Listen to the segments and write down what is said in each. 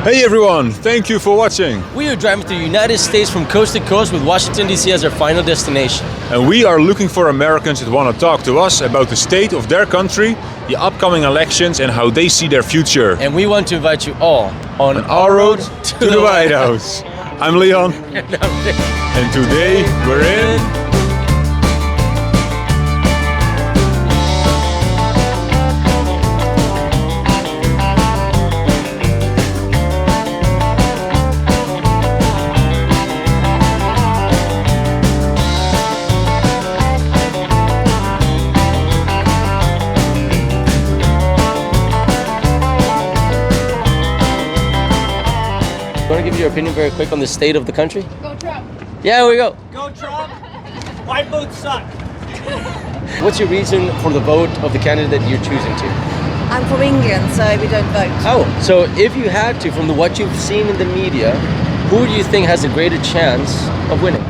Hey everyone, thank you for watching. We are driving through the United States from coast to coast with Washington, D.C. as our final destination. And we are looking for Americans that want to talk to us about the state of their country, the upcoming elections and how they see their future. And we want to invite you all on our road to the White House. I'm Leon. And today we're in... Want to give your opinion very quick on the state of the country? Go Trump. Yeah, we go. Go Trump. White votes suck. What's your reason for the vote of the candidate that you're choosing to? I'm from England, so we don't vote. Oh, so if you had to, from what you've seen in the media, who do you think has a greater chance of winning?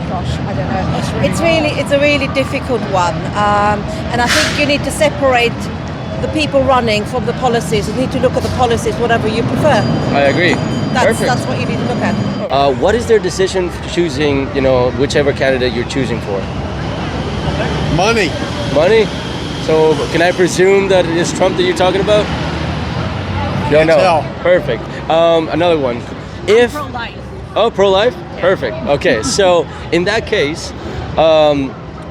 Gosh, I don't know. It's a really difficult one, and I think you need to separate the people running from the policies. You need to look at the policies, whatever you prefer. I agree. That's what you need to look at. What is their decision for choosing, whichever candidate you're choosing for? Money. Money? So can I presume that it is Trump that you're talking about? Can't tell. Perfect. Another one. Pro-life. Oh, pro-life? Yeah. Perfect. Okay, so in that case,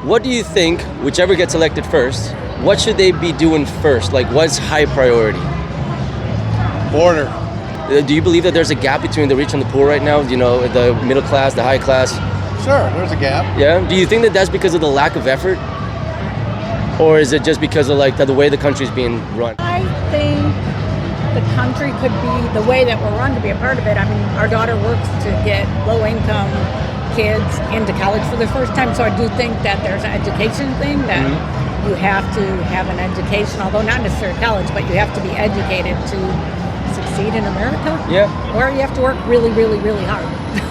what do you think, whichever gets elected first, what should they be doing first? Like, what's high priority? Border. Do you believe that there's a gap between the rich and the poor right now? The middle class, the high class? Sure, there's a gap. Yeah? Do you think that that's because of the lack of effort? Or is it just because of the way the country's being run? I think the country could be the way that we're run to be a part of it. I mean, our daughter works to get low-income kids into college for the first time, so I do think that there's an education thing that you have to have an education, although not necessarily college, but you have to be educated to succeed in America. Yeah. Or you have to work really, really, really hard.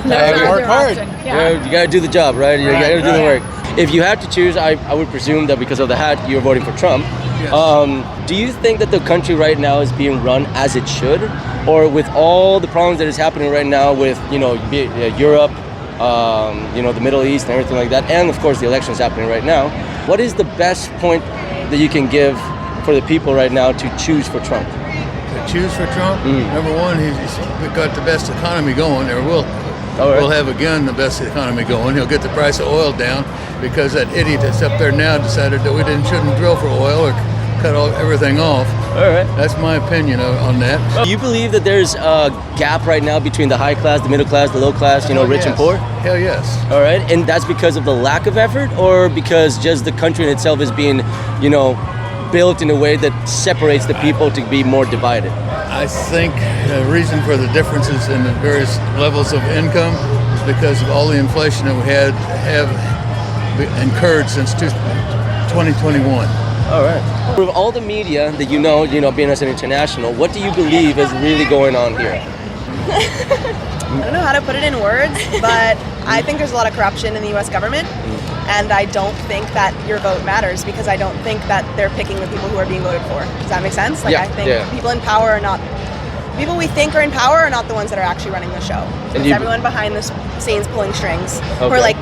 Work hard. Yeah, you gotta do the job, right? You gotta do the work. If you had to choose, I would presume that because of the hat, you're voting for Trump. Yes. Do you think that the country right now is being run as it should? Or with all the problems that is happening right now with, Europe, the Middle East and everything like that, and of course the elections happening right now, what is the best point that you can give for the people right now to choose for Trump? Choose for Trump. Number one, he's got the best economy going, or we'll have again the best economy going. He'll get the price of oil down because that idiot that's up there now decided that we shouldn't drill for oil or cut everything off. All right. That's my opinion on that. Do you believe that there's a gap right now between the high class, the middle class, the low class, rich and poor? Hell yes. All right, and that's because of the lack of effort, or because just the country in itself is being, built in a way that separates the people to be more divided? I think the reason for the differences in the various levels of income is because of all the inflation that we have incurred since 2021. All right. With all the media that being as an international, what do you believe is really going on here? I don't know how to put it in words, but I think there's a lot of corruption in the U.S. government, and I don't think that your vote matters because I don't think that they're picking the people who are being voted for. Does that make sense? I think people in power are not, people we think are in power are not the ones that are actually running the show. It's everyone behind the scenes pulling strings, who are like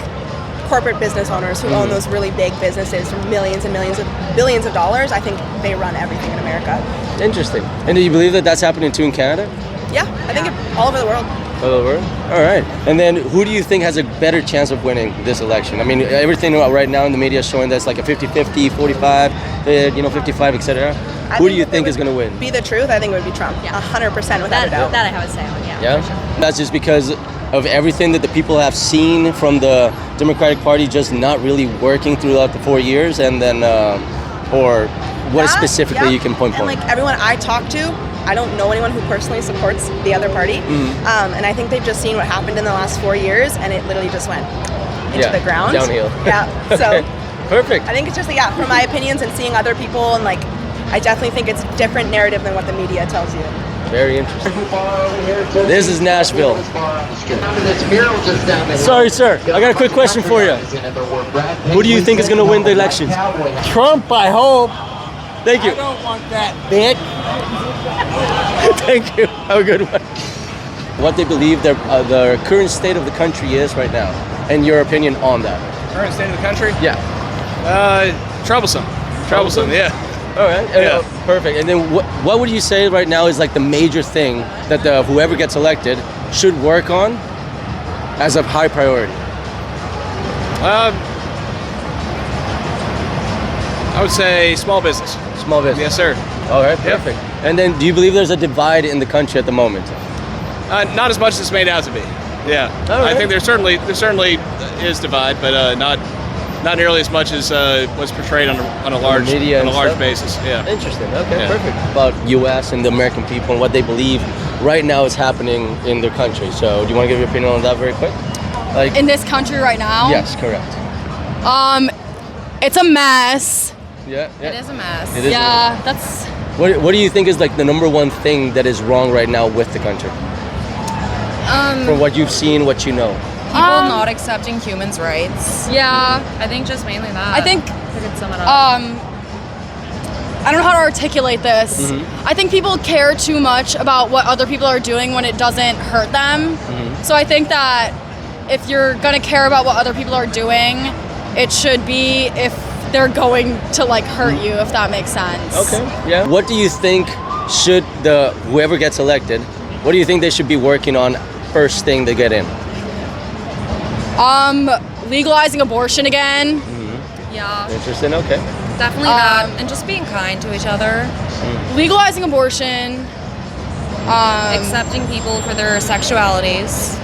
corporate business owners who own those really big businesses for millions and millions of billions of dollars. I think they run everything in America. Interesting. And do you believe that that's happening too in Canada? Yeah, I think all over the world. All over? All right. And then who do you think has a better chance of winning this election? I mean, everything right now in the media is showing that's like a 50-50, 45, 55, etc. Who do you think is going to win? Be the truth, I think it would be Trump. 100% without a doubt. That I have a say on, Yeah? Sure. That's just because of everything that the people have seen from the Democratic Party just not really working throughout the 4 years, and then, or what specifically you can point? And like everyone I talk to, I don't know anyone who personally supports the other party, and I think they've just seen what happened in the last 4 years, and it literally just went into the ground. Downhill. Yeah, so perfect. I think it's just from my opinions and seeing other people, and I definitely think it's a different narrative than what the media tells you. Very interesting. This is Nashville. Sorry, sir. I got a quick question for you. Who do you think is going to win the elections? Trump, I hope. Thank you. I don't want that bitch. Thank you. Have a good one. what they believe the current state of the country is right now, and your opinion on that. Current state of the country? Yeah. Troublesome. Yeah. All right. Yeah. Perfect. And then what would you say right now is like the major thing that whoever gets elected should work on as a high priority? I would say small business. Small business. Yes, sir. All right. Perfect. And then do you believe there's a divide in the country at the moment? Not as much as it's made out to be. Yeah. All right. I think there certainly is divide, but not nearly as much as what's portrayed on a large media basis. Yeah. Interesting. Okay. Yeah. Perfect. About U.S. and the American people and what they believe right now is happening in their country. So, do you want to give your opinion on that very quick? Like In this country right now? Yes, correct. It's a mess. Yeah. It is a mess. It is. Yeah, that's. What do you think is like the number one thing that is wrong right now with the country? From what you've seen, what you know. People not accepting humans' rights. Yeah. I think just mainly that. I think. I could sum it up. I don't know how to articulate this. I think people care too much about what other people are doing when it doesn't hurt them. So I think that if you're gonna care about what other people are doing, it should be if they're going to like hurt you, if that makes sense. Okay. Yeah. What do you think should whoever gets elected? What do you think they should be working on first thing they get in? Legalizing abortion again. Yeah, Interesting. Okay. definitely that. And just being kind to each other. Legalizing abortion. Accepting people for their sexualities.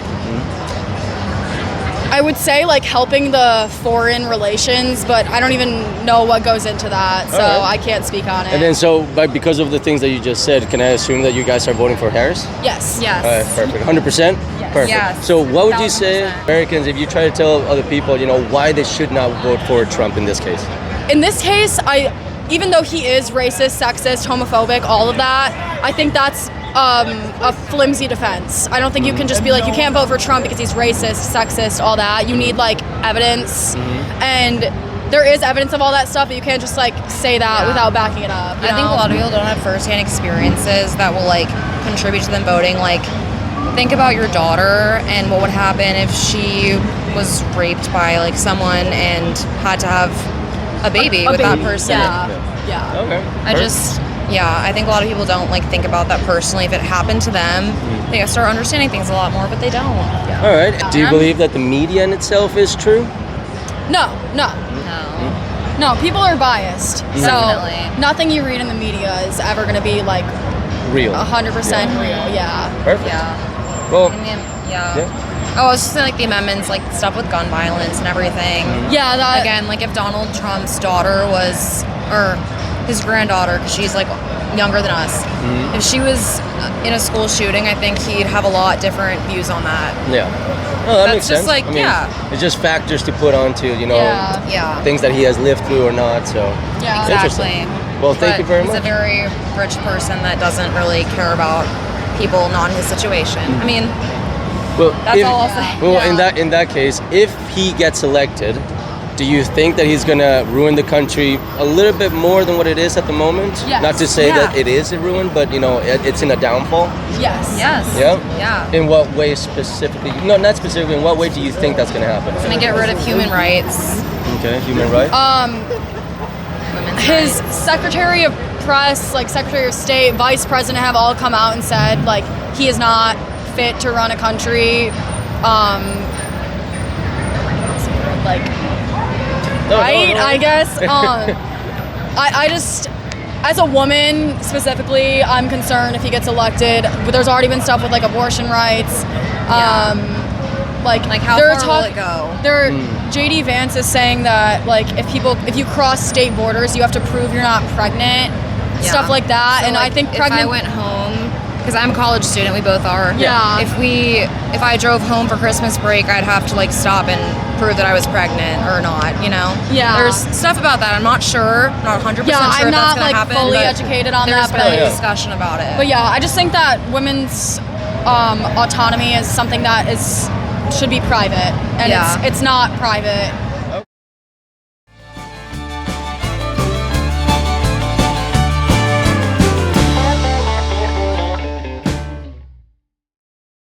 I would say like helping the foreign relations, but I don't even know what goes into that, so Alright. I can't speak on it. And then because of the things that you just said, can I assume that you guys are voting for Harris? yes. Yes. All right, perfect. 100%? Yes. Perfect. Yes. So what would you say, 1000%. Americans, if you try to tell other people, why they should not vote for Trump in this case? In this case, even though he is racist, sexist, homophobic, all of that, I think that's a flimsy defense. I don't think you can just be like, you can't vote for Trump because he's racist, sexist, all that. You need like evidence, and there is evidence of all that stuff, but you can't just like say that without backing it up. I think a lot of people don't have firsthand experiences that will like contribute to them voting. Like, think about your daughter and what would happen if she was raped by like someone and had to have a baby with that person. Yeah. Okay. I think a lot of people don't like think about that personally. If it happened to them, they start understanding things a lot more, but they don't. All right. Do you believe that the media in itself is true? No. No, people are biased. So Definitely. nothing you read in the media is ever going to be like Real. 100% real. Yeah. Perfect. Yeah. Well, Yeah. Oh, I was just saying, like the amendments, like stuff with gun violence and everything. Yeah, that Again, like if Donald Trump's daughter was, or his granddaughter, because she's like younger than us, if she was in a school shooting, I think he'd have a lot different views on that. Yeah. Oh, that makes just sense. like, I mean, yeah. It's just factors to put onto, Yeah. things that he has lived through or not. So Yeah. Exactly. Well, thank you very much. He's a very rich person that doesn't really care about people not in his situation. I mean, Well, that's all I'll say. Well, in that case, if he gets elected, do you think that he's gonna ruin the country a little bit more than what it is at the moment? Yes. Not to say Yeah. that it is a ruin, but it's in a downfall. Yes. Yes. Yeah. Yeah. In what way specifically? No, not specifically. In what way do you think that's gonna happen? It's gonna get rid of human rights. Okay, human rights. Women's His rights. Secretary of Press, like Secretary of State, Vice President have all come out and said like he is not fit to run a country. Like right, I guess. I just, as a woman specifically, I'm concerned if he gets elected. But there's already been stuff with like abortion rights. Like how they're far will it go? JD Vance is saying that like if you cross state borders, you have to prove you're not pregnant, stuff like that. So, and like, I think if pregnant. I went home, because I'm a college student, we both are. Yeah. If I drove home for Christmas break, I'd have to like stop and prove that I was pregnant or not. Yeah. There's stuff about that. I'm not sure, not 100% sure I'm if not that's gonna like happen. fully but educated on there's that, but been a discussion about it. But yeah, I just think that women's autonomy is something that should be private, and Yeah. it's not private